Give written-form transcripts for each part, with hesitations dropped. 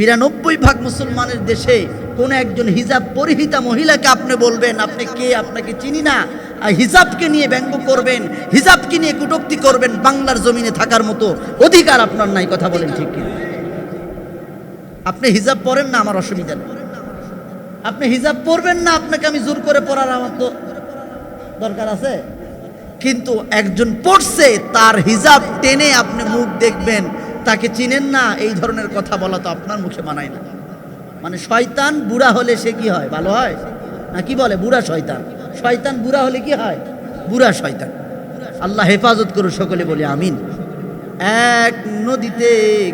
৯২ ভাগ মুসলমানের দেশে কোন একজন হিজাব পরিহিতা মহিলাকে আপনি বলবেন আপনি কে, আপনাকে চিনি না, আর হিজাবকে নিয়ে ব্যঙ্গ করবেন, হিজাবকে নিয়ে কটূক্তি করবেন, বাংলার জমিনে থাকার মতো অধিকার আপনার নাই। কথা বলেন ঠিক কি? আপনি হিজাব পরেন না, আমার অসুবিধা নেই। আপনি হিজাব পরবেন না, আপনাকে আমি জোর করে পরার আমার তো দরকার আছে। কিন্তু একজন পড়ছে, তার হিজাব টেনে আপনি মুখ দেখবেন, তাকে চিনেন না, এই ধরনের কথা বলা তো আপনার মুখে মানায় না। মানে শয়তান বুড়া হলে সে কি হয়? ভালো হয় না? কি বলে? বুড়া শয়তান। শয়তান বুড়া হলে কি হয়? বুড়া শয়তান। আল্লাহ হেফাজত করুন, সকলে বলি আমিন। এক নদীতে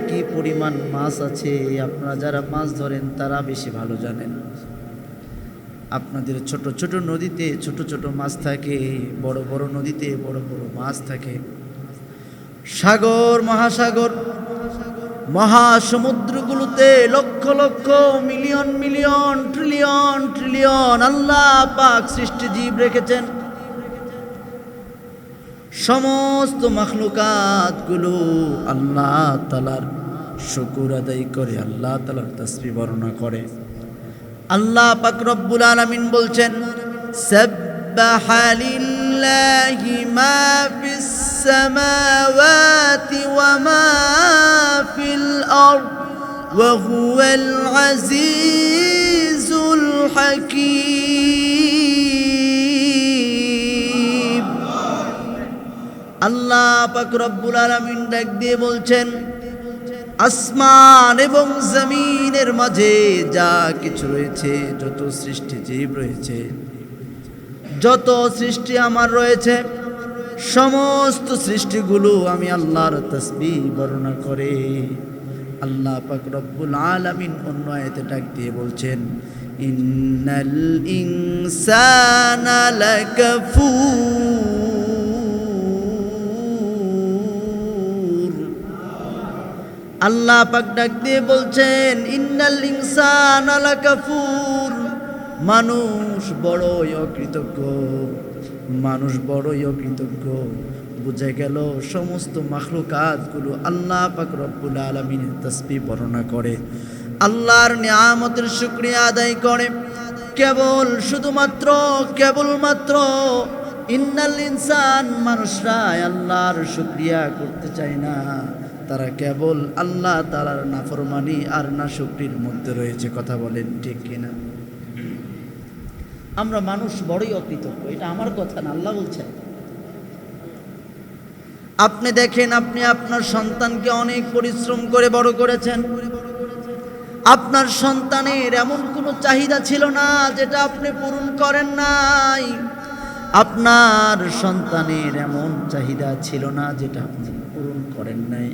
কি পরিমাণ মাছ আছে, আপনারা যারা মাছ ধরেন তারা বেশি ভালো জানেন। আপনাদের ছোট ছোট নদীতে ছোট ছোট মাছ থাকে, বড় বড় নদীতে বড় বড় মাছ থাকে। সাগর, মহাসাগর, মহাসমুদ্রগুলোতে lakh lakh, million million, trillion trillion আল্লাহ পাক সৃষ্টি জীব রেখেছেন। সমস্ত মাখলুকাতগুলো আল্লাহ তাআলার শুকর আদায় করে, আল্লাহ তাআলার তাসবিহ বর্ণনা করে। আল্লাহ পাক রব্বুল আলামিন বলছেন, সাব্বাহা লিল্লাহি মা ফিস সামাওয়াতি ওয়া মা ফিল আরদ ওয়া হুয়াল আজিজুল হাকীম। আল্লাহ পাক রব্বুল আলামিন ডাক দিয়ে বলছেন, আসমান এবং জমিনের মাঝে যা কিছু রয়েছে, যত সৃষ্টি জীব রয়েছে, যত সৃষ্টি আমার রয়েছে, সমস্ত সৃষ্টিগুলো আমি আল্লাহর তাসবিহ বর্ণনা করে। আল্লাহ পাক রব্বুল আলামিন অন্য আয়াতে ডাক দিয়ে বলছেন, ইন্নাল ইনসানা লাকাফুর। আল্লাহ পাক ডাক দিয়ে বলছেন, ইন্নাল ইনসানা লাকাফুর। মানুষ বড়ই অকৃতজ্ঞ, মানুষ বড়ই অকৃতজ্ঞ। বুঝে গেল সমস্ত মাখলুকাতগুলো আল্লাহ পাক রব্বুল আলামিনের তাসবিহ বর্ণনা করে, আল্লাহর নিয়ামতের শুকরিয়া আদায় করে। কেবলমাত্র ইন্নাল ইনসান, মানুষরা আল্লাহর শুকরিয়া করতে চায় না। তারা কেবল আল্লাহ তাআলার নাফরমানি আর নাশুকরির মধ্যে রয়েছে। কথা বলেন ঠিক কিনা? আমরা মানুষ বড়ই অকৃতজ্ঞ, এটা আমার কথা না, আল্লাহ বলছেন। আপনি দেখেন, আপনি আপনার সন্তানকে অনেক পরিশ্রম করে বড় করেছেন। আপনার সন্তানের এমন কোনো চাহিদা ছিল না যেটা আপনি পূরণ করেন নাই। আপনার সন্তানের এমন চাহিদা ছিল না যেটা আপনি পূরণ করেন নাই।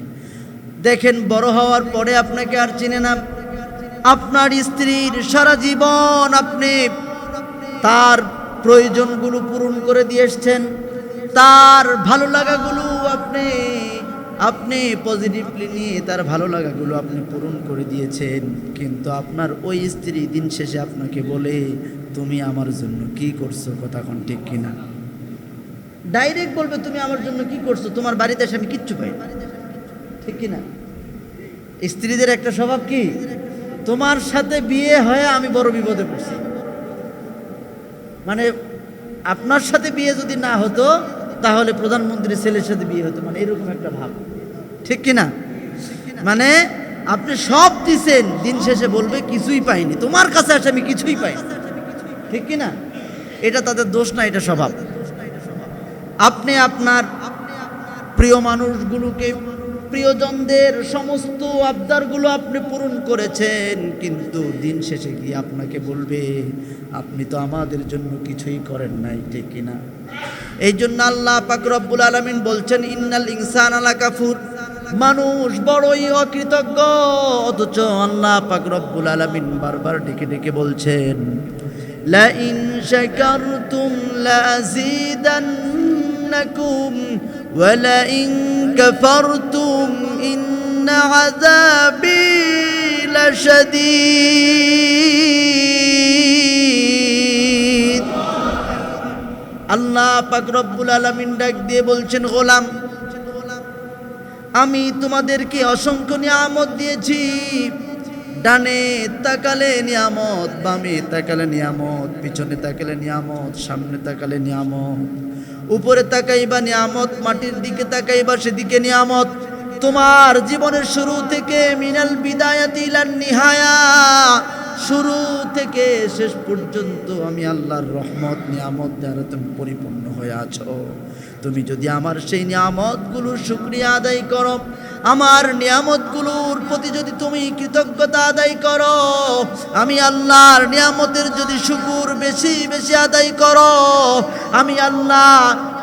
দেখেন, বড় হওয়ার পরে আপনাকে আর চিনে না। আপনার স্ত্রীর সারা জীবন আপনি তার প্রয়োজনগুলো পূরণ করে দিয়ে এসছেন, তার ভালো লাগাগুলো আপনি পজিটিভলি নিয়ে তার ভালো লাগাগুলো আপনি পূরণ করে দিয়েছেন। কিন্তু আপনার ওই স্ত্রী দিন শেষে আপনাকে বলে, তুমি আমার জন্য কি করছো? কথা কোন ঠিক কিনা? ডাইরেক্ট বলবে, তুমি আমার জন্য কি করছো? তোমার বাড়িতে এসে আমি কিচ্ছু পাই না। ঠিক কিনা? স্ত্রীদের একটা স্বভাব কি, তোমার সাথে বিয়ে হয়ে আমি বড় বিপদে পড়ছি। মানে আপনার সাথে বিয়ে যদি না হতো তাহলে প্রধানমন্ত্রীর ছেলের সাথে বিয়ে হতো, মানে এরকম একটা ভাব। ঠিক কিনা? মানে আপনি সব দিছেন, দিন শেষে বলবে কিছুই পাইনি, তোমার কাছে আসে আমি কিছুই পাইনি। ঠিক কিনা? এটা তাদের দোষ না, এটা স্বভাব। আপনি আপনার প্রিয় মানুষগুলোকে, প্রিয়জনদের সমস্ত আবদারগুলো আপনি পূরণ করেছেন, কিন্তু দিন শেষে কি আপনাকে বলবে, আপনি তো আমাদের জন্য কিছুই করেন নাই। ঠিক কিনা? এই জন্য আল্লাহ পাক রব্বুল আলামিন বলছেন, ইন্নাল ইনসানা লাকাফুর। মানুষ বড়ই অকৃতজ্ঞ। অথচ আল্লাহ পাক রব্বুল আলামিন বারবার ডেকে ডেকে বলছেন, লা ইন শাকারতুম লাযীদান্নাকুম ওয়া লা ইন কাফারতুম ইন্না আযাবি লাশাদীদ। আল্লাহ পাক রব্বুল আলামিন ডাক দিয়ে বলছেন, গোলাম, আমি তোমাদেরকে অসংখ্য নিয়ামত দিয়েছি, ডানে তাকালে নিয়ামত, বামে তাকালে নিয়ামত, পিছনে তাকালে নিয়ামত, সামনে তাকালে নিয়ামত, উপরে তাকাইবা নিয়ামত, মাটির দিকে তাকাইবা সেদিকে নিয়ামত। তোমার জীবনের শুরু থেকে মিনাল বিদায়াতি ইলান নিহায়া, শুরু থেকে শেষ পর্যন্ত আমি আল্লাহর রহমত নিয়ামত দ্বারা তুমি পরিপূর্ণ হয়ে আছো। তুমি যদি আমার সেই নিয়ামতগুলোর শুকরিয়া আদায় করো, আমার নিয়ামতগুলোর প্রতি যদি তুমি কৃতজ্ঞতা আদায় করো, আমি আল্লাহর নিয়ামতের যদি শুকুর বেশি বেশি আদায় করো, আমি আল্লাহ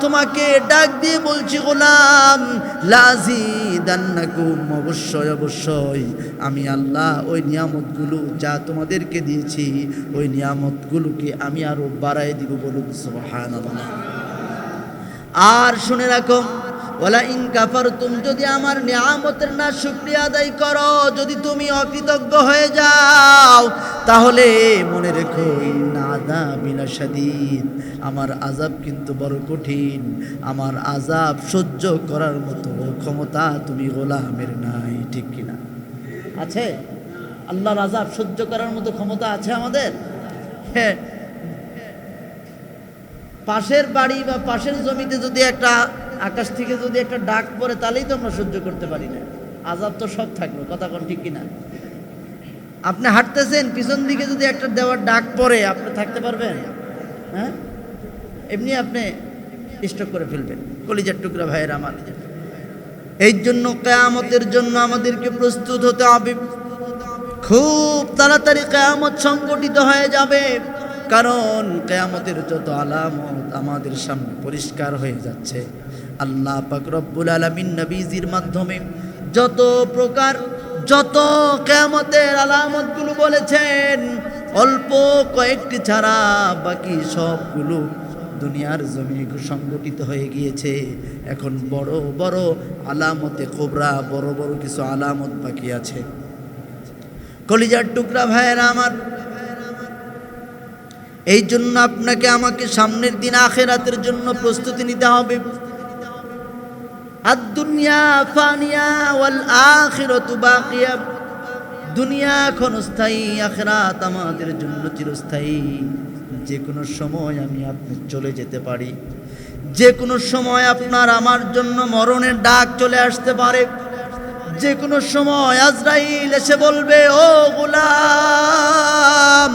তোমাকে ডাক দিয়ে বলছি, গোলাম লাযিদান্নাকুম, অবশ্যই অবশ্যই আমি আল্লাহ ওই নিয়ামতগুলো যা তোমাদেরকে দিয়েছি ওই নিয়ামতগুলোকে আমি আরো বাড়াই দিব। বলুন সুবহানাল্লাহ। আর শুনে রাখো, ওয়ালা ইন কাফারতুম, যদি আমার নিয়ামতের না শুকরিয়া আদায় করো, যদি তুমি অকৃতজ্ঞ হয়ে যাও, তাহলে মনে রেখো ইন্না আযাবি লাশাদীদ, আমার আযাব কিন্তু বড় কঠিন। আমার আযাব সহ্য করার মতো ক্ষমতা তুমি গোলামের নাই। ঠিক কিনা? আছে? আল্লাহর আযাব সহ্য করার মতো ক্ষমতা আছে আমাদের? হ্যাঁ। পাশের বাড়ি বা পাশের জমিতে যদি একটা আকাশ থেকে যদি একটা ডাক পড়ে, তাহলেই তো আমরা সহ্য করতে পারি না। আযাব তো সব থাকবে, কথা কোন ঠিক কিনা? আপনি হাঁটতেছেন, পিছন দিকে যদি একটা দেওয়ার ডাক পড়ে, আপনি থাকতে পারবেন? হ্যাঁ, এমনি আপনি স্ট্রোক করে ফেলবেন। কলিজার টুকরা ভাইয়ের আমার, এই জন্য কিয়ামতের জন্য আমাদেরকে প্রস্তুত হতে হবে। খুব তাড়াতাড়ি কিয়ামত সংগঠিত হয়ে যাবে, কারণ কিয়ামতের যত আলামত আমাদের সামনে পরিষ্কার হয়ে যাচ্ছে। আল্লাহ পাক রব্বুল আলামিন নবীজির মাধ্যমে যত প্রকার যত কিয়ামতের আলামতগুলো বলেছেন, অল্প কয়েকটি ছাড়া বাকি সবগুলো দুনিয়ার জমিনে সংগঠিত হয়ে গিয়েছে। এখন বড় বড় আলামতে কুবরা, বড় বড় কিছু আলামত বাকি আছে। কলিজার টুকরা ভাইয়েরা আমার, এই জন্য আপনাকে আমাকে সামনের দিন আখিরাতের জন্য প্রস্তুতি নিতে হবে। আদ-দুনিয়া ফানিয়া ওয়াল আখিরাতু বাকিয়া, দুনিয়া ক্ষণস্থায়ী, আখিরাত আমাদের জন্য চিরস্থায়ী। যে কোনো সময় আমি আপনি চলে যেতে পারি, যে কোনো সময় আপনার আমার জন্য মরণের ডাক চলে আসতে পারে। যে কোনো সময় আজরাইল এসে বলবে, ও গোলাম,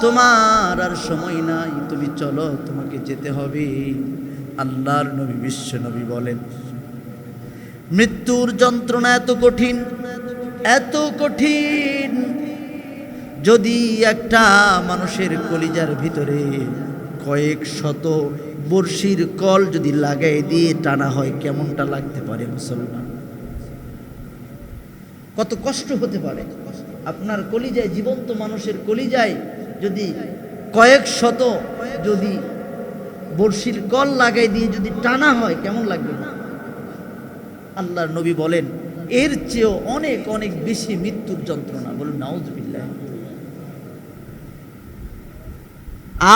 তোমার আর সময় নাই, তুমি চলো, তোমাকে যেতে হবে। আল্লাহর নবী বিশ্ব নবী বলেন, মৃত্যুর যন্ত্রণা এত কঠিন, এত কঠিন, যদি একটা মানুষের কলিজার ভিতরে কয়েক শত বর্ষির কল যদি লাগাই দিয়ে টানা হয়, কেমনটা লাগতে পারে মুসলমান? কত কষ্ট হতে পারে আপনার কলিজায়, জীবন্ত মানুষের কলিজায় যদি কয়েক শত যদি বর্ষির কল লাগাই দিয়ে যদি টানা হয়, কেমন লাগবে? আল্লাহর নবী বলেন, এর চেয়েও অনেক অনেক বেশি মৃত্যুর যন্ত্রণা। বলুন নাউযুবিল্লাহ।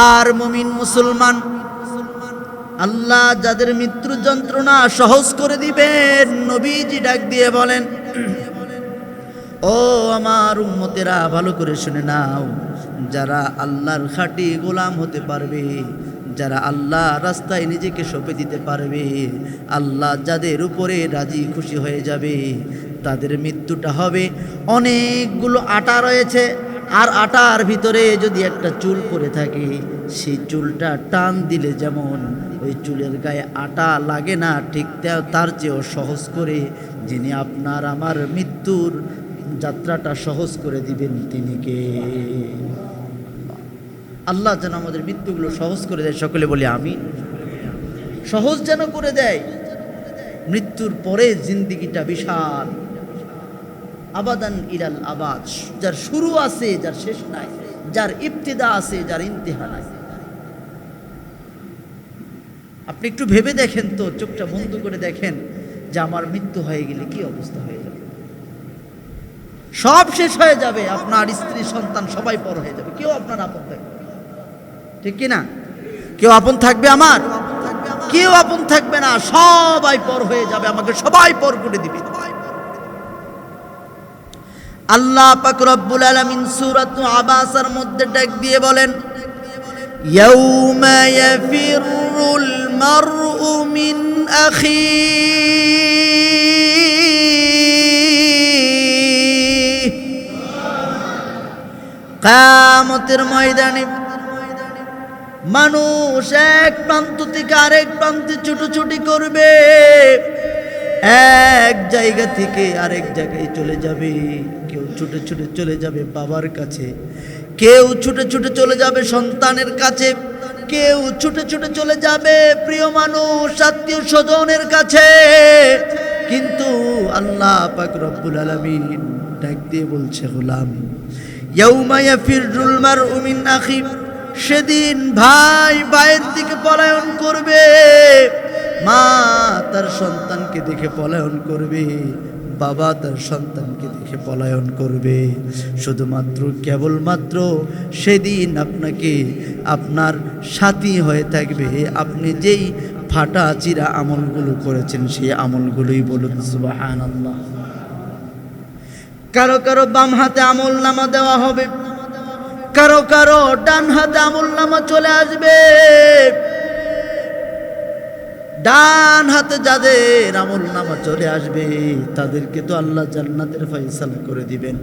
আর মুমিন মুসলমান, আল্লাহ যাদের মৃত্যুর যন্ত্রণা সহজ করে দিবেন, নবীজি ডাক দিয়ে বলেন, ও আমার উম্মতেরা, ভালো করে শুনে নাও, যারা আল্লাহর খাঁটি গোলাম হতে পারবে, যারা আল্লাহ রাস্তায় নিজেকে সঁপে দিতে পারবে, আল্লাহ যাদের উপরে রাজি খুশি হয়ে যাবে, তাদের মৃত্যুটা হবে, অনেকগুলো আটা রয়েছে, আর আটার ভিতরে যদি একটা চুল পড়ে থাকে, সেই চুলটা টান দিলে যেমন ওই চুলের গায়ে আটা লাগে না, ঠিক তার চেয়েও সহজ করে যিনি আপনার আমার মৃত্যুর যাত্রাটা সহজ করে দিবেন, তিনি কে? আল্লাহ যেন আমাদের মৃত্যুগুলো সহজ করে দেয়। সকলে বলি আমিন। সহজ যেন করে দেয়। মৃত্যুর পরে জিন্দিগিটা বিশাল, আবাদান ইলাল আবাদ, যার শুরু আছে, যার শেষ নাই, যার ইবতিদা আছে, যার ইন্তিহা নাই। আপনি একটু ভেবে দেখেন তো, চোখটা বন্ধ করে দেখেন যে আমার মৃত্যু হয়ে গেলে কি অবস্থা হয়ে যাবে। সব শেষ হয়ে যাবে, আপনার স্ত্রী সন্তান সবাই পর হয়ে যাবে, কেউ আপনার আপন থাকবে, ঠিক কিনা? কেউ আপন থাকবে আমার? কেউ আপন থাকবে না, সবাই পর হয়ে যাবে, আমাকে সবাই পর করে দিবে। আল্লাহ পাক রব্বুল আলামিন সূরাত আবাসার মধ্যে ডাক দিয়ে বলেন, ইয়াউমা ইয়াফিরুল মারউ মিন আখিহি, কিয়ামতের ময়দানে মানুষ এক প্রান্ত থেকে আরেক প্রান্তে ছুটোছুটি করবে, এক জায়গা থেকে আরেক জায়গায় চলে যাবে। কেউ ছুটে ছুটে চলে যাবে বাবার কাছে, কেউ ছুটে ছুটে চলে যাবে সন্তানের কাছে, কেউ ছুটে ছুটে চলে যাবে প্রিয় মানুষ আত্মীয় স্বজনের কাছে। কিন্তু আল্লাহ পাক রব্বুল আলামিন ডাক দিয়ে বলছে, গোলাম ইয়াউমা ইয়াফিরুল মারউ মিন আখি, সেদিন ভাই ভাইয়ের দিকে পলায়ন করবে, মা তার সন্তানকে দেখে পলায়ন করবে, বাবা তার সন্তানকে দেখে পলায়ন করবে। শুধুমাত্র কেবলমাত্র সেদিন আপনাকে আপনার সাথী হয়ে থাকবে আপনি যেই ফাটা চিরা আমলগুলো করেছেন সেই আমলগুলোই। বলুন সুবহানাল্লাহ। কারো কারো বাম হাতে আমল নামা দেওয়া হবে, কারো কারো ডান হাতে আমল নামা চলে আসবে। ডান হাতে যাদের আমল নামা চলে আসবে তাদেরকে তো আল্লাহ জান্নাতের ফয়সালা করে দিবেন,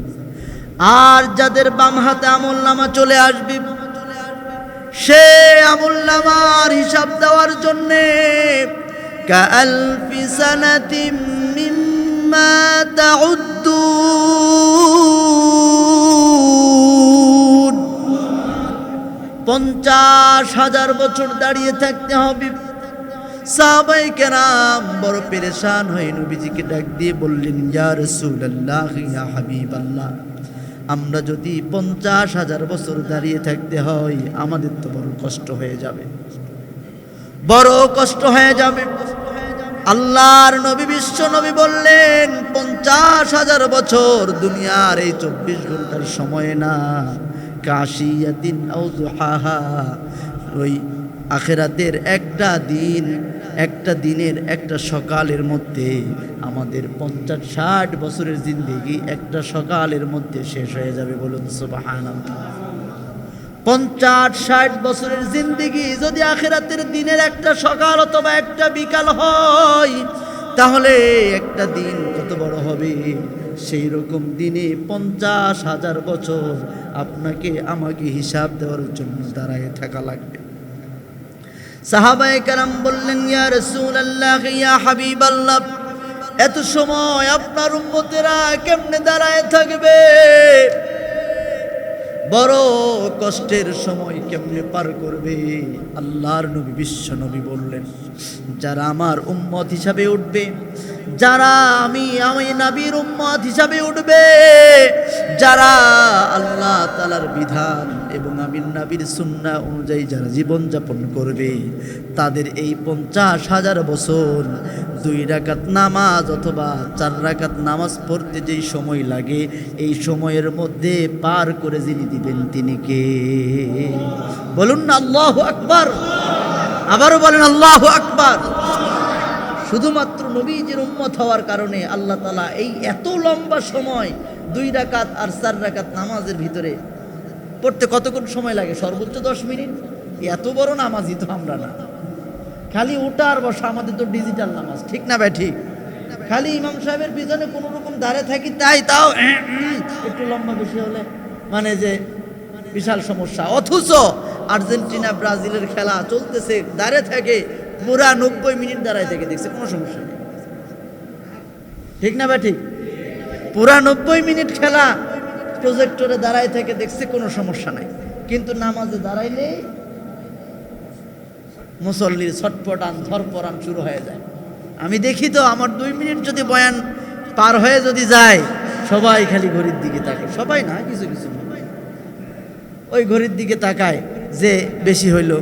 আর যাদের বাম হাতে আমল নামা চলে আসবে সে আমল নামার হিসাব দেওয়ার জন্যে কাআলফি সানাতিম মিম্মা তাউদ্দুন, 50,000 বছর দাঁড়িয়ে থাকতে হবে। সাহাবায়ে কেরাম বড় পেরেশান হয়ে নবীজিকে ডাক দিয়ে বললেন, ইয়া রাসূলুল্লাহ, ইয়া হাবিবাল্লাহ, আমরা যদি 50,000 বছর দাঁড়িয়ে থাকতে হয় আমাদের তো বড় কষ্ট হয়ে যাবে, বড় কষ্ট হয়ে যাবে। আল্লাহর নবী বিশ্ব নবী বললেন, 50,000 বছর দুনিয়ার এই 24 ঘন্টার সময় না, কাশিয়াতিন আও দুহাহা, ওই আখিরাতের একটা দিনের একটা সকালের মধ্যে আমাদের 50-60 বছরের জিন্দেগি একটা সকালের মধ্যে শেষ হয়ে যাবে। বলুন সুবহানাল্লাহ। 50-60 বছরের জিন্দেগি যদি আখিরাতের দিনের একটা সকাল অথবা একটা বিকাল হয় তাহলে একটা দিন কত বড় হবে। সেই রকম দিনে 50,000 বছর আপনাকে আমাকে হিসাব দেওয়ার জন্য দাঁড়ায় থাকা লাগবে। সাহাবায়ে কেরাম বললেন, ইয়া রাসূলুল্লাহ, ইয়া হাবিবাল্লাহ, এত সময় আপনার উম্মতেরা কেমনে দাঁড়ায় থাকবে, বড় কষ্টের সময় কেমনে পার করবে। আল্লাহর নবী বিশ্ব নবী বললেন, যারা আমার উম্মত হিসাবে উঠবে, যারা আমি নবীর উম্মত হিসাবে উঠবে, যারা আল্লাহ তাআলার বিধান এবং আমি নবীর সুন্নাহ অনুযায়ী যারা জীবনযাপন করবে, তাদের এই 50,000 বছর 2 রাকাত নামাজ অথবা 4 রাকাত নামাজ পড়তে যেই সময় লাগে এই সময়ের মধ্যে পার করে যিনি দিবেন তিনি কে? বলুন না আল্লাহু আকবার। আবারও বলেন আল্লাহু আকবার। শুধুমাত্র নবীজির উম্মত হওয়ার কারণে আল্লাহ তাআলা এই এত লম্বা সময় 2 রাকাত আর 4 রাকাত নামাজের ভিতরে পড়তে কতক্ষণ সময় লাগে? সর্বোচ্চ 10 মিনিট। এত বড় নামাজই তো আমরা না, খালি ওঠা আর বসা, আমাদের তো ডিজিটাল নামাজ, ঠিক না ভাই? ঠিক। খালি ইমাম সাহেবের পিছনে কোনো রকম দাঁড়িয়ে থাকি, তাও একটু লম্বা বেশি হলে মানে যে বিশাল সমস্যা। অথচ আর্জেন্টিনা ব্রাজিলের খেলা চলতেছে, দাঁড়িয়ে থাকে পুরা 90 মিনিট দাঁড়ায় থেকে দেখছে, কোনো সমস্যা নেই, ঠিক না ভাই? ঠিক। পুরা 90 মিনিট খেলা প্রজেক্টরে দাঁড়ায় থেকে দেখছে, কোনো সমস্যা নাই। কিন্তু নামাজে দাঁড়াইলে মুসল্লির ছটফটান ধরপড়ান শুরু হয়ে যায়। আমি দেখি তো, আমার 2 মিনিট যদি বয়ান পার হয়ে যদি যায়, সবাই খালি ঘড়ির দিকে তাকায়, সবাই না, কিছু কিছু ওই ঘড়ির দিকে তাকায় যে বেশি হইল,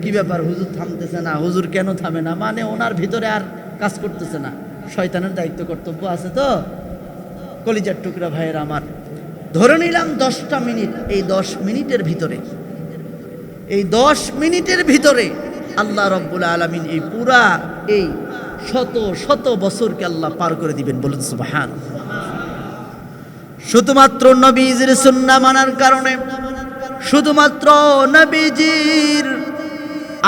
কি ব্যাপার হুজুর থামতেছে না, হুজুর কেন থামে না, মানে ওনার ভিতরে আর কাজ করতেছে না, শয়তানের দায়িত্ব কর্তব্য আছে। তো কলিজার টুকরা ভাইয়ের আমার, ধরে নিলাম 10টা মিনিট, এই 10 মিনিটের ভিতরে আল্লাহ রব্বুল আলামিন এই পুরা এই শত শত বছরকে আল্লাহ পার করে দিবেন। বলুন সুবহানাল্লাহ। শুধুমাত্র নবীজির সুন্নাহ মানার কারণে, শুধুমাত্র নবীজির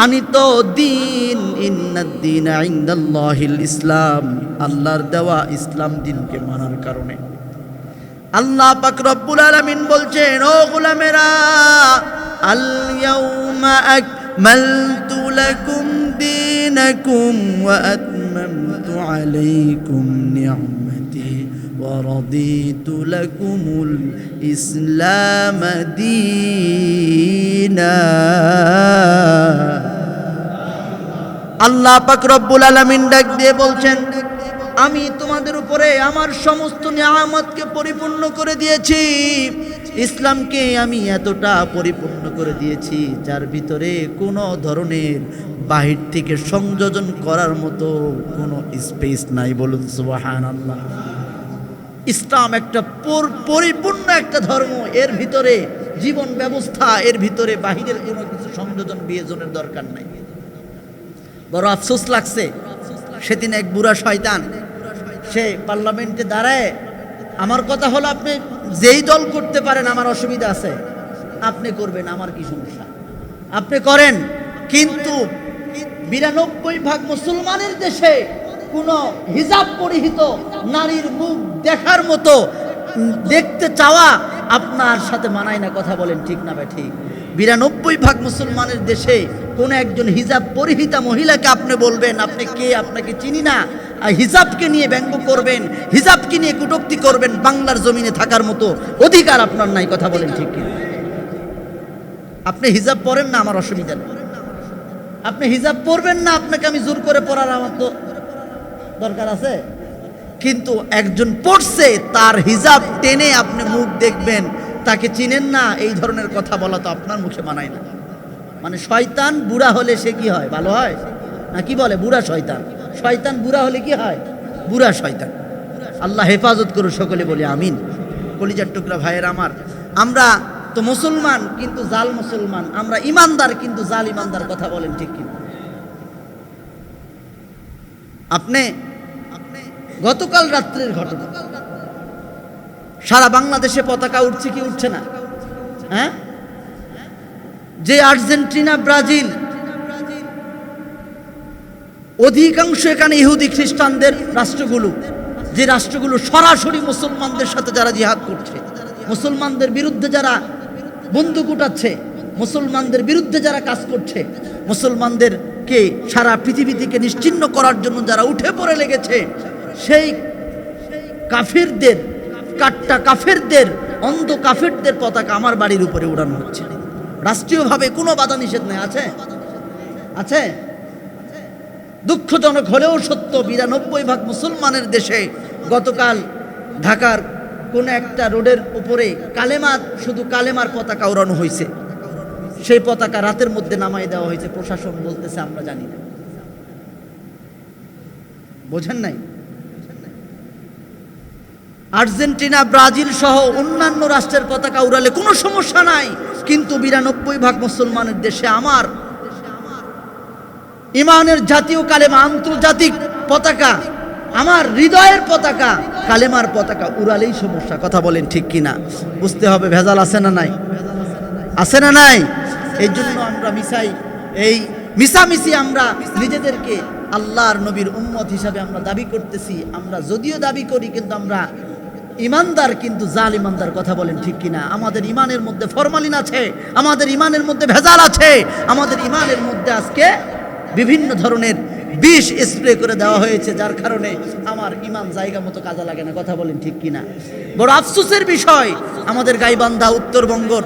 আনিত দিন, ইন্নাদ-দীনা ইনদাল্লাহিল ইসলাম, আল্লাহর দেওয়া ইসলাম দিনকে মানার কারণে আল্লাহ পাক রব্বুল আলামিন বলছেন, ও গোলামেরা, আল ইয়াউমা আকমালতু লাকুম দীনাকুম ওয়া আতমামতু আলাইকুম নি'মাতি ওয়া রাদিতু লাকুমুল ইসলাম দীনা। আল্লাহ পাক রব্বুল আলামিন ডাক দিয়ে বলছেন, আমি তোমাদের উপরে আমার সমস্ত নিয়ামতকে পরিপূর্ণ করে দিয়েছি। ইসলামকে আমি এতটা পরিপূর্ণ করে দিয়েছি যার ভিতরে কোনো ধরনের বাহির থেকে সংযোজন করার মতো কোনো স্পেস নাই। বলুন সুবহানাল্লাহ। ইসলাম একটা পরিপূর্ণ একটা ধর্ম, এর ভিতরে জীবন ব্যবস্থা, এর ভিতরে বাহিরের কোনো কিছু সংযোজন বিয়োজনের দরকার নাই। বড় আফসোস লাগছে, সেদিন এক বুড়া শয়তান সে পার্লামেন্টে দাঁড়ায়, আমার কথা হলো আপনি যেই দল করতে পারেন আমার অসুবিধা আছে, আপনি করবেন, আমার কি সমস্যা, আপনি করেন, কিন্তু ৯২% মুসলমানের দেশে কোনো হিজাব পরিহিত নারীর মুখ দেখার মতো দেখতে চাওয়া আপনার সাথে মানায় না। কথা বলেন ঠিক না ভাই? ঠিক। ৯২% মুসলমানের দেশে কোন একজন হিজাব পরিহিতা মহিলাকে আপনি বলবেন আপনি কে, আপনাকে চিনি না, আর হিজাবকে নিয়ে ব্যঙ্গ করবেন, হিজাবকে নিয়ে কটূক্তি করবেন, বাংলার জমিনে থাকার মতো অধিকার আপনার নাই। কথা বলেন ঠিক কি? আপনি হিজাব পরেন না, আমার অসুবিধা নেই, আপনি হিজাব পরবেন না, আপনাকে আমি জোর করে পড়ার আমার তো দরকার আছে, কিন্তু একজন পড়ছে তার হিজাব টেনে আপনি মুখ দেখবেন, তাকে চিনেন না, এই ধরনের কথা বলা তো আপনার মুখে মানায় না। মানে শয়তান বুড়া হলে সে কি হয়? ভালো হয় না? কি বলে? বুড়া শয়তান। শয়তান বুড়া হলে কি হয়? বুড়া শয়তান। আল্লাহ হেফাজত করুন, সকলে বলি আমিন। কলিজার টুকরা ভাইয়ের আমার, আমরা তো মুসলমান কিন্তু জাল মুসলমান, আমরা ইমানদার কিন্তু জাল ইমানদার। কথা বলেন ঠিক কি? আপনি গতকাল রাত্রের ঘটনা, সারা বাংলাদেশে পতাকা উঠছে কি উঠছে না? হ্যাঁ, যে আর্জেন্টিনা, ব্রাজিল, অধিকাংশ এখানে ইহুদি খ্রিস্টানদের রাষ্ট্রগুলো, যে রাষ্ট্রগুলো সরাসরি মুসলমানদের সাথে যারা জিহাদ করছে, মুসলমানদের বিরুদ্ধে যারা বন্দুক উঠাচ্ছে, মুসলমানদের বিরুদ্ধে যারা কাজ করছে, মুসলমানদেরকে সারা পৃথিবী থেকে নিশ্চিহ্ন করার জন্য যারা উঠে পড়ে লেগেছে, সেই কাফেরদের, কাট্টা কাফেরদের, অন্ধ কাফেরদের পতাকা আমার বাড়ির উপরে উড়ানো হচ্ছে। রাষ্ট্রীয়ভাবে কোনো বাধা নিষেধ নেই। আছে? আছে? দুঃখজনক হলেও সত্য, ৯২% মুসলমানের দেশে গতকাল ঢাকার কোন একটা রোডের উপরে কালেমা, শুধু কালেমার পতাকা উড়ানো হয়েছে। সেই পতাকা রাতের মধ্যে নামাই দেওয়া হয়েছে। প্রশাসন বলতেছে আমরা জানি না। বোঝেন নাই? আর্জেন্টিনা, ব্রাজিল সহ অন্যান্য রাষ্ট্রের পতাকা উড়ালে কোনো সমস্যা নাই, কিন্তু ৯২% মুসলমানের দেশে আমার ইমানের জাতীয় কালেমা, আন্তর্জাতিক পতাকা, আমার হৃদয়ের পতাকা, কালেমার পতাকা উড়ালেই সমস্যা। কথা বলেন ঠিক কিনা? বুঝতে হবে ভেজাল আছে না নাই? আছে না নাই? এই জন্য আমরা মিশামিশি আমরা নিজেদেরকে আল্লাহর নবীর উম্মত হিসাবে আমরা দাবি করতেছি। আমরা যদিও দাবি করি, কিন্তু আমরা ইমানদার, কিন্তু জাল ইমানদার। কথা বলেন ঠিক কিনা? আমাদের ইমানের মধ্যে ফরমালিন আছে, আমাদের ইমানের মধ্যে ভেজাল আছে, আমাদের ইমানের মধ্যে আজকে বিভিন্ন ধরনের বিষ স্প্রে করে দেওয়া হয়েছে, যার কারণে আমার ইমান জায়গা মতো কাজে লাগে না। কথা বলেন ঠিক কিনা? বড় আফসোসের বিষয়, আমাদের গাইবান্ধা, উত্তরবঙ্গর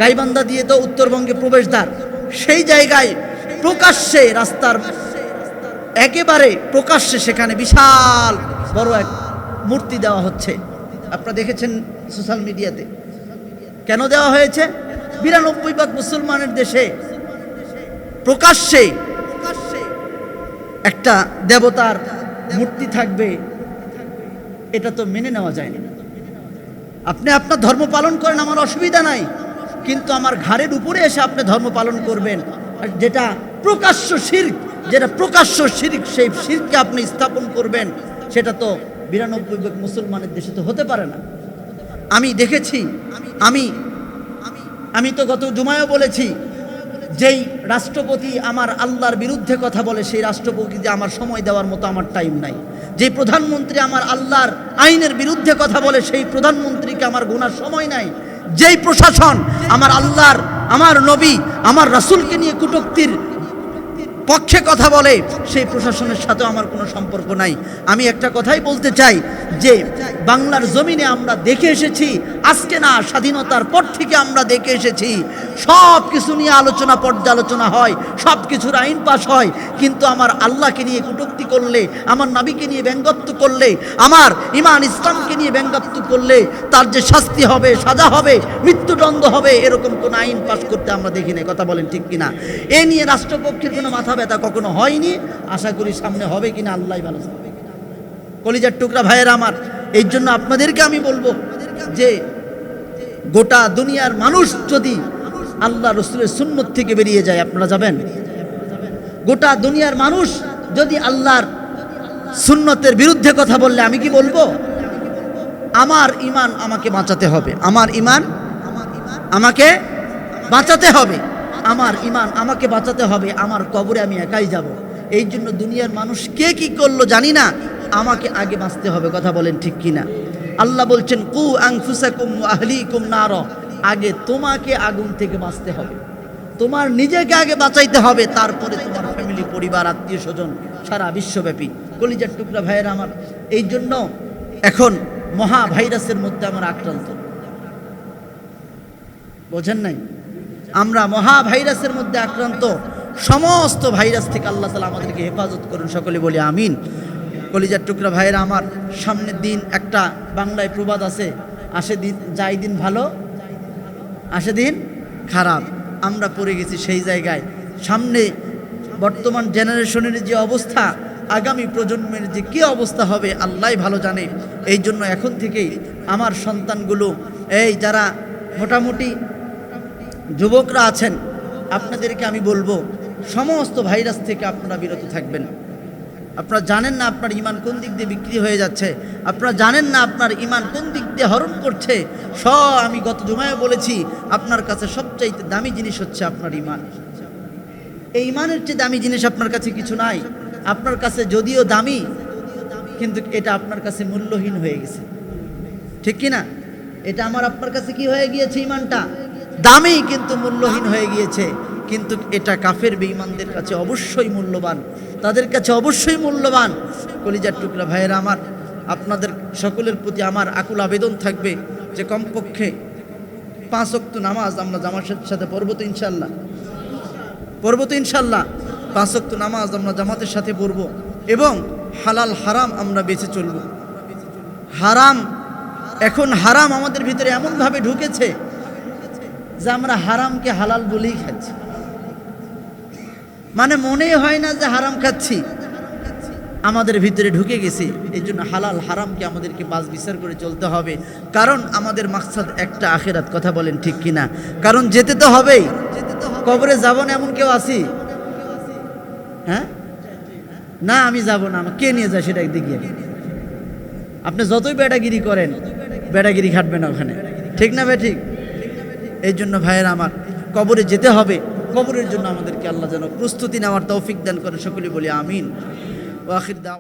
গাইবান্ধা দিয়ে তো উত্তরবঙ্গে প্রবেশদ্বার, সেই জায়গায় প্রকাশ্যে, রাস্তার একেবারে প্রকাশ্যে সেখানে বিশাল বড় এক মূর্তি দেওয়া হচ্ছে। আপনারা দেখেছেন সোশ্যাল মিডিয়াতে। কেন দেওয়া হয়েছে? ৯২% মুসলমানের দেশে প্রকাশ্যে একটা দেবতার মূর্তি থাকবে, এটা তো মেনে নেওয়া যায় না। আপনি আপনার ধর্ম পালন করেন, আমার অসুবিধা নাই, কিন্তু আমার ঘাড়ের উপরে এসে আপনি ধর্ম পালন করবেন, আর যেটা প্রকাশ্য শিরক, যেটা প্রকাশ্য শিরক, সেই শিরককে আপনি স্থাপন করবেন, সেটা তো ৯২% মুসলমানের দেশে তো হতে পারে না। আমি দেখেছি, আমি তো গত জুমায়ও বলেছি, যেই রাষ্ট্রপতি আমার আল্লাহর বিরুদ্ধে কথা বলে সেই রাষ্ট্রপতিকে আমার সময় দেওয়ার মতো আমার টাইম নাই। যে প্রধানমন্ত্রী আমার আল্লাহর আইনের বিরুদ্ধে কথা বলে সেই প্রধানমন্ত্রীকে আমার গোনার সময় নাই। যেই প্রশাসন আমার আল্লাহর, আমার নবী, আমার রাসূলকে নিয়ে কটূক্তির পক্ষে কথা বলে সেই প্রশাসনের সাথেও আমার কোনো সম্পর্ক নাই। আমি একটা কথাই বলতে চাই যে বাংলার জমিনে আমরা দেখে এসেছি, আজকে না, স্বাধীনতার পর থেকে আমরা দেখে এসেছি সব কিছু নিয়ে আলোচনা, পর্যালোচনা হয়, সব কিছুর আইন পাশ হয়, কিন্তু আমার আল্লাহকে নিয়ে কটূক্তি করলে, আমার নবীকে নিয়ে ব্যঙ্গাত্মক করলে, আমার ইমান ইসলামকে নিয়ে ব্যঙ্গাত্মক করলে তার যে শাস্তি হবে, সাজা হবে, মৃত্যুদণ্ড হবে, এরকম কোন আইন পাশ করতে আমরা দেখি না। কথা বলেন ঠিক কিনা? এ নিয়ে রাষ্ট্রপক্ষের কোনো মাথা ব্যথা কখনো হয়নি, আশা করি সামনে হবে কিনা আল্লাহ ভালো জানে। কলিজার টুকরা ভাইয়েরা আমার, এই জন্য আপনাদেরকে আমি বলবো যে গোটা দুনিয়ার মানুষ যদি আল্লাহ রসুলের সুন্নত থেকে বেরিয়ে যায়, আপনারা যাবেন? গোটা দুনিয়ার মানুষ যদি আল্লাহর সুন্নতের বিরুদ্ধে কথা বললে আমি কি বলবো? আমার ঈমান আমাকে বাঁচাতে হবে, আমার ঈমান আমাকে বাঁচাতে হবে, আমার ঈমান আমাকে বাঁচাতে হবে। আমার কবরে আমি একাই যাব। এই জন্য দুনিয়ার মানুষ কে কি করলো জানি না, আমাকে আগে বাঁচতে হবে। কথা বলেন ঠিক কিনা? আল্লাহ বলছেন কু আনফুসাকুম ওয়া আহলিকুম নার, আগে তোমাকে আগুন থেকে বাঁচতে হবে, তোমার নিজেকে আগে বাঁচাইতে হবে, তারপরে তোমার ফ্যামিলি, পরিবার, আত্মীয় স্বজন, সারা বিশ্বব্যাপী। কলিজার টুকরা ভাইয়েরা আমার, এই জন্য এখন মহা ভাইরাসের মধ্যে আমরা আক্রান্ত, বোঝেন নাই? আমরা মহা ভাইরাসের মধ্যে আক্রান্ত। সমস্ত ভাইরাস থেকে আল্লাহ তাআলা আমাদেরকে হেফাজত করুন, সকলে বলি আমিন। কলিজার টুকরা ভাইয়েরা আমার, সামনের দিন একটা বাংলায় প্রবাদ আছে, আসে দিন, যায় দিন ভালো, আসে দিন খারাপ। আমরা পড়ে গেছি সেই জায়গায়। সামনে বর্তমান জেনারেশনের যে অবস্থা, আগামী প্রজন্মের যে কী অবস্থা হবে আল্লাহই ভালো জানে। এই জন্য এখন থেকেই আমার সন্তানগুলো, এই যারা মোটামুটি যুবকরা আছেন, আপনাদেরকে আমি বলবো সমস্ত ভাইরাস থেকে আপনারা বিরত থাকবেন। আপনারা জানেন না আপনার ঈমান কোন দিক দিয়ে বিক্রি হয়ে যাচ্ছে, আপনারা জানেন না আপনার ঈমান কোন দিক দিয়ে হরণ করছে। আমি গত জুমায় বলেছি, আপনার কাছে সবচাইতে দামি জিনিস হচ্ছে আপনার ঈমান। এই ঈমানের চেয়ে দামি জিনিস আপনার কাছে কিছু নাই। আপনার কাছে যদিও দামি, কিন্তু এটা আপনার কাছে মূল্যহীন হয়ে গেছে, ঠিক কি না? এটা আমার আপনার কাছে কি হয়ে গিয়েছে? ঈমানটা দামি কিন্তু মূল্যহীন হয়ে গিয়েছে। কিন্তু এটা কাফের বেঈমানদের কাছে অবশ্যই মূল্যবান, তাদের কাছে অবশ্যই মূল্যবান। কলিজার টুকরা ভাইয়েরা আমার, আপনাদের সকলের প্রতি আমার আকুল আবেদন থাকবে যে কমপক্ষে 5 ওয়াক্ত নামাজ আমরা জামাতের সাথে পড়ব তো ইনশাল্লাহ, পড়ব তো ইনশাল্লাহ। 5 ওয়াক্ত নামাজ আমরা জামাতের সাথে পড়ব এবং হালাল হারাম আমরা বেঁচে চলব। হারাম, এখন হারাম আমাদের ভিতরে এমনভাবে ঢুকেছে যে আমরা হারামকে হালাল বলেই খাচ্ছি, মানে মনেই হয় না যে হারাম খাচ্ছি, আমাদের ভিতরে ঢুকে গেছে। এই জন্য হালাল হারামকে আমাদেরকে বাছ বিচার করে চলতে হবে, কারণ আমাদের মাকসাদ একটা, আখিরাত। কথা বলেন ঠিক কিনা? কারণ যেতে তো হবেই, কবরে যাব না এমন কেউ আছি? হ্যাঁ, না আমি যাব না, আমাকে কে নিয়ে যায় সেটা দেখিয়ে। আপনি যতই বেটাগিরি করেন, বেটাগিরি খাটবে না ওখানে, ঠিক না ভাই? ঠিক। এই জন্য ভাইয়েরা আমার, কবরে যেতে হবে, কবরের জন্য আমাদেরকে আল্লাহ যেন প্রস্তুতি নেওয়ার তৌফিক দান করে, সকলে বলি আমিন। ওয়া আখির দাওয়া।